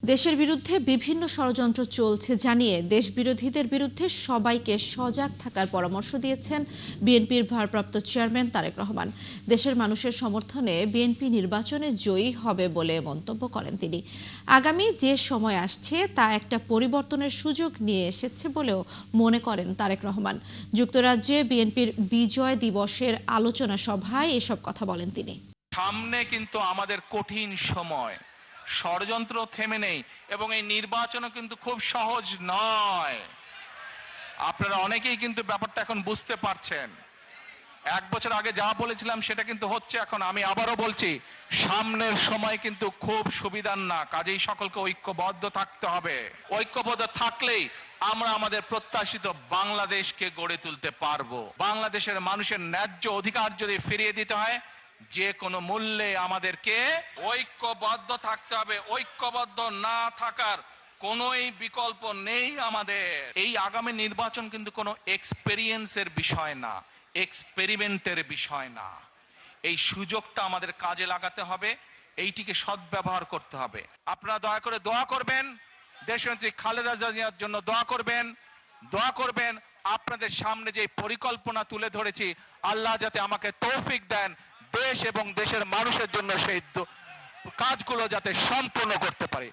দেশের বিরুদ্ধে বিভিন্ন ষড়যন্ত্র চলছে জানিয়ে দেশবিরোধীদের বিরুদ্ধে সবাইকে সজাগ থাকার পরামর্শ দিয়েছেন বিএনপির ভারপ্রাপ্ত চেয়ারম্যান তারেক রহমান। দেশের মানুষের সমর্থনে বিএনপি নির্বাচনে জয়ী হবে বলে মন্তব্য করেন তিনি। আগামী যে সময় আসছে তা একটা পরিবর্তনের সুযোগ নিয়ে এসেছে বলেও মনে করেন তারেক রহমান। যুক্তরাজ্যে বিএনপির বিজয় দিবসের আলোচনা সভায় এসব কথা বলেন তিনি। সামনে কিন্তু আমাদের কঠিন সময়, ষড়যন্ত্র থেমে নেই এবং এই নির্বাচনও কিন্তু খুব সহজ নয়। আপনারা অনেকেই কিন্তু ব্যাপারটা এখন বুঝতে পারছেন। 1 বছর আগে যা বলেছিলাম সেটা কিন্তু হচ্ছে এখন। আমি আবারও বলছি, সামনের সময় কিন্তু খুব সুবিধার না, কাজেই সকলকে ঐক্যবদ্ধ থাকতে হবে। ঐক্যবদ্ধ থাকলেই আমরা আমাদের প্রত্যাশিত বাংলাদেশকে গড়ে তুলতে পারবো। বাংলাদেশের মানুষের ন্যায্য অধিকার যদি ফিরিয়ে দিতে হয়, যে কোনো মূল্যে আমাদেরকে ঐক্যবদ্ধ থাকতে হবে। ঐক্যবদ্ধ না থাকার কোনোই বিকল্প নেই আমাদের। এই আগামী নির্বাচন কিন্তু কোনো এক্সপেরিয়েন্সের বিষয় না, এক্সপেরিমেন্টের বিষয় না। এই সুযোগটা আমাদের কাজে লাগাতে হবে, এইটিকে সদ্ব্যবহার করতে হবে। আপনারা দয়া করে দোয়া করবেন, দেশনেত্রী খালেদা জিয়ার জন্য দোয়া করবেন, দোয়া করবেন। আপনাদের সামনে যে পরিকল্পনা তুলে ধরেছি, আল্লাহ যাতে আমাকে তৌফিক দেন দেশ এবং দেশের মানুষের জন্য সেই কাজগুলো যাতে সম্পূর্ণ করতে পারি।